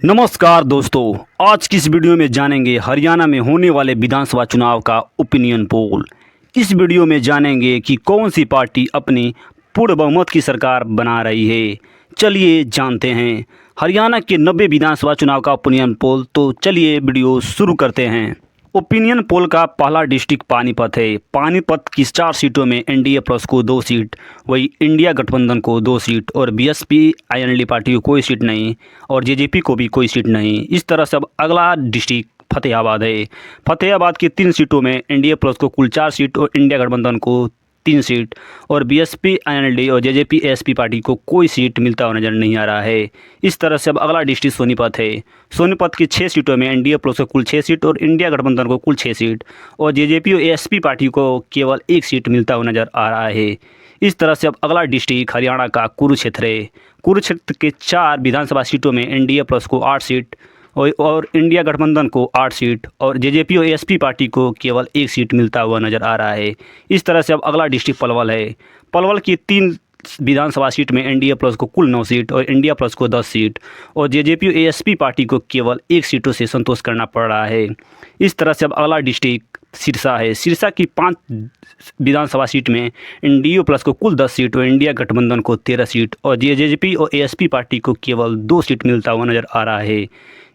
नमस्कार दोस्तों, आज की इस वीडियो में जानेंगे हरियाणा में होने वाले विधानसभा चुनाव का ओपिनियन पोल। इस वीडियो में जानेंगे कि कौन सी पार्टी अपनी पूर्ण बहुमत की सरकार बना रही है। चलिए जानते हैं हरियाणा के 90 विधानसभा चुनाव का ओपिनियन पोल। तो चलिए वीडियो शुरू करते हैं। ओपिनियन पोल का पहला डिस्ट्रिक्ट पानीपत है। पानीपत की 4 सीटों में एनडीए प्लस को 2 सीट, वही इंडिया गठबंधन को 2 सीट और बीएसपी आईएनएलडी पार्टी को कोई सीट नहीं और जेजेपी को भी कोई सीट नहीं। इस तरह से अब अगला डिस्ट्रिक्ट फतेहाबाद है। फतेहाबाद की 3 सीटों में एनडीए प्लस को कुल 4 सीट और इंडिया गठबंधन को 3 सीट और बीएसपी आईएनएलडी और जेजेपी एसपी पार्टी को कोई सीट मिलता हुआ नजर नहीं आ रहा है। इस तरह से अब अगला डिस्ट्रिक्ट सोनीपत है। सोनीपत की 6 सीटों में एनडीए प्लस को कुल 6 सीट और इंडिया गठबंधन को कुल 6 सीट और जेजेपी और एसपी पार्टी को केवल 1 सीट मिलता हुआ नजर आ रहा है। इस तरह से अब अगला डिस्ट्रिक्ट हरियाणा का कुरुक्षेत्र है। कुरुक्षेत्र के 4 विधानसभा सीटों में एनडीए प्लस को 8 सीट और इंडिया गठबंधन को 8 सीट और जेजेपी और एसपी पार्टी को केवल 1 सीट मिलता हुआ नजर आ रहा है। इस तरह से अब अगला डिस्ट्रिक्ट पलवल है। पलवल की 3 विधानसभा सीट में एनडीए प्लस को कुल 9 सीट और इंडिया प्लस को 10 सीट और जेजेपी और एसपी पार्टी को केवल 1 सीटों से संतोष करना पड़ रहा है। इस तरह से अब अगला डिस्ट्रिक्ट सिरसा है। सिरसा की 5 विधानसभा सीट में एनडीए प्लस को कुल 10 सीट और इंडिया गठबंधन को 13 सीट और जेजेपी और एएसपी पार्टी को केवल 2 सीट मिलता हुआ नजर आ रहा है।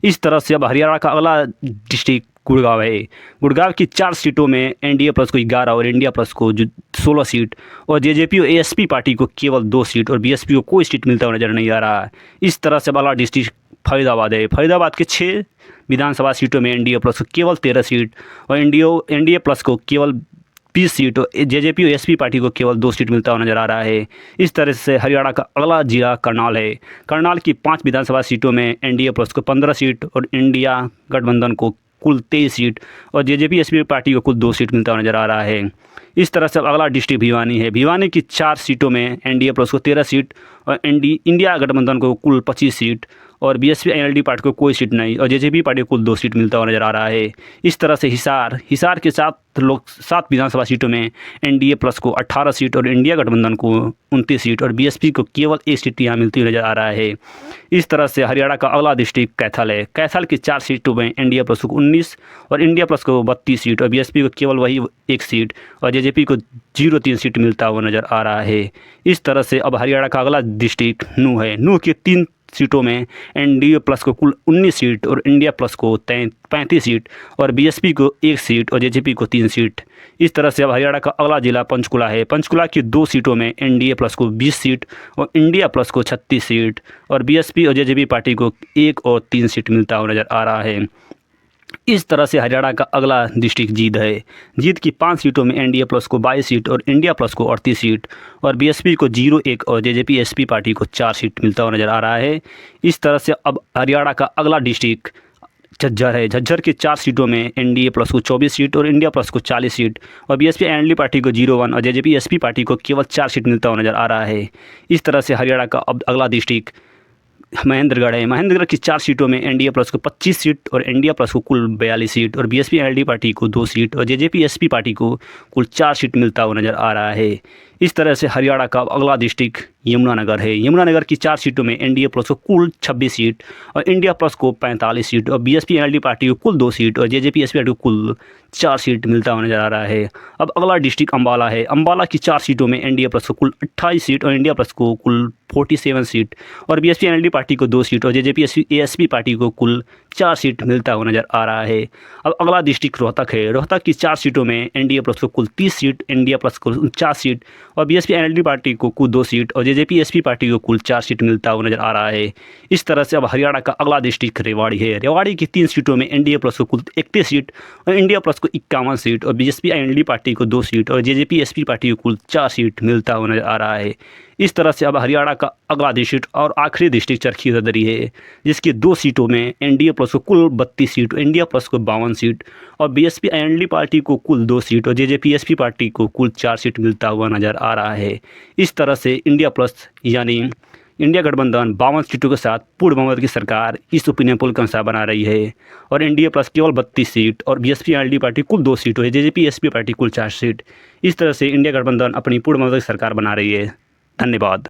इस तरह से अब हरियाणा का अगला डिस्ट्रिक्ट गुड़गांव है। गुड़गांव की 4 सीटों में एनडीए प्लस को 11 और इंडिया प्लस को 16 सीट और जेजेपी और एएसपी पार्टी को केवल 2 सीट और बीएसपी को कोई सीट मिलता हुआ नजर नहीं आ रहा है। इस तरह से अब अगला डिस्ट्रिक्ट फरीदाबाद है। फरीदाबाद के 6 विधानसभा सीटों में एनडीए प्लस को केवल 13 सीट और एनडीए प्लस को केवल 20 सीट और जेजेपी और एसपी पार्टी को केवल 2 सीट मिलता हुआ नजर आ रहा है। इस तरह से हरियाणा का अगला जिला करनाल है। करनाल की 5 विधानसभा सीटों में एनडीए प्लस को 15 सीट और इंडिया गठबंधन को कुल 23 सीट और जेजेपी एसपी पार्टी को कुल 2 सीट मिलता हुआ नजर आ रहा है। इस तरह से अगला डिस्ट्रिक्ट भिवानी है। भिवानी की 4 सीटों में एनडीए प्लस को 13 सीट और इंडिया गठबंधन को कुल 25 सीट और बीएसपी आईएनएलडी पार्टी को कोई सीट नहीं और जेजेपी पार्टी को कुल 2 सीट मिलता हुआ नजर आ रहा है। इस तरह से हिसार के 7 विधानसभा सीटों में एनडीए प्लस को 18 सीट और इंडिया गठबंधन को 29 सीट और बीएसपी को केवल 1 सीट यहाँ मिलती हुई नजर आ रहा है। इस तरह से हरियाणा का अगला डिस्ट्रिक्ट कैथल है। कैथल की 4 सीटों में एनडीए प्लस को 19 और इंडिया प्लस को 32 सीट और बीएसपी को केवल वही 1 सीट और जेजेपी को 0-3 सीट मिलता हुआ नजर आ रहा है। इस तरह से अब हरियाणा का अगला डिस्ट्रिक्ट नूह है। नूह की 3 सीटों में एनडीए प्लस को कुल 19 सीट और इंडिया प्लस को 35 सीट और बीएसपी को 1 सीट और जेजेपी को 3 सीट। इस तरह से अब हरियाणा का अगला जिला पंचकुला है। पंचकुला की 2 सीटों में एनडीए प्लस को 20 सीट और इंडिया प्लस को 36 सीट और बीएसपी और जेजेपी पार्टी को 1 और 3 सीट मिलता हुआ नजर आ रहा है। इस तरह से हरियाणा का अगला डिस्ट्रिक्ट जींद है। जींद की 5 सीटों में एनडीए प्लस को 22 सीट और इंडिया प्लस को 38 सीट और बीएसपी को 0-1 और जेजेपी एसपी पार्टी को 4 सीट मिलता हुआ नजर आ रहा है। इस तरह से अब हरियाणा का अगला डिस्ट्रिक्ट झज्जर है। झज्जर की 4 सीटों में एनडीए प्लस को 24 सीट और इंडिया प्लस को 40 सीट और बीएसपी आईएनएलडी पार्टी को 0-1 और जेजेपी एसपी पार्टी को केवल 4 सीट मिलता हुआ नजर आ रहा है। इस तरह से हरियाणा का अब अगला डिस्ट्रिक्ट महेंद्रगढ़ है। महेंद्रगढ़ की 4 सीटों में एनडीए प्लस को 25 सीट और इंडिया प्लस को कुल 42 सीट और बीएसपी आईएनएलडी पार्टी को 2 सीट और जेजेपी एसपी पार्टी को कुल 4 सीट मिलता हुआ नजर आ रहा है। इस तरह से हरियाणा का अगला डिस्ट्रिक्ट यमुनानगर है। यमुनानगर की 4 सीटों में एनडीए प्लस को कुल 26 सीट और इंडिया प्लस को 45 सीट और बीएसपी आईएनएलडी पार्टी को कुल 2 सीट और जेजेपी एसपी पार्टी को कुल 4 सीट मिलता हुआ नजर आ रहा है। अब अगला डिस्ट्रिक्ट अम्बाला है। अम्बाला की 4 सीटों में एनडीए प्लस को कुल 28 सीट और इंडिया प्लस को कुल 47 सीट और बीएसपी आईएनएलडी पार्टी को 2 सीट और जेजेपी एएसपी पार्टी को कुल 4 सीट मिलता हुआ नजर आ रहा है। अब अगला डिस्ट्रिक्ट रोहतक है। रोहतक की 4 सीटों में एनडीए प्लस को कुल 30 सीट, इंडिया प्लस को 49 सीट और बीएसपी आईएनएलडी पार्टी को कुल 2 सीट और जेजेपी एसपी पार्टी को कुल 4 सीट मिलता हुआ नजर आ रहा है। इस तरह से अब हरियाणा का अगला डिस्ट्रिक्ट रेवाड़ी है। रेवाड़ी की 3 सीटों में एनडीए प्लस को कुल 31 सीट और इंडिया प्लस को 51 सीट और बीएसपी आईएनएलडी पार्टी को 2 सीट और जेजेपी एसपी पार्टी को कुल 4 सीट मिलता हुआ नजर आ रहा है। इस तरह से अब हरियाणा का अगला डिस्ट्रिक्ट और आखिरी डिस्ट्रिक्ट चरखी दादरी है, जिसकी 2 सीटों में एनडीए प्लस को कुल 32 सीट, इंडिया प्लस को 52 सीट और बीएसपी आईएनएलडी पार्टी को कुल 2 सीट और जेजेपी एसपी पार्टी को कुल 4 सीट मिलता हुआ नजर आ रहा है। इस तरह से इंडिया प्लस यानी इंडिया गठबंधन 52 सीटों के साथ पूर्ण बहुमत की सरकार इस ओपिनियन पोल के अनुसार बना रही है और एनडीए प्लस केवल 32 सीट और बीएसपी आईएनएलडी पार्टी कुल 2 सीट और जेजेपी एसपी पार्टी कुल 4 सीट। इस तरह से इंडिया गठबंधन अपनी पूर्ण बहुमत की सरकार बना रही है। धन्यवाद।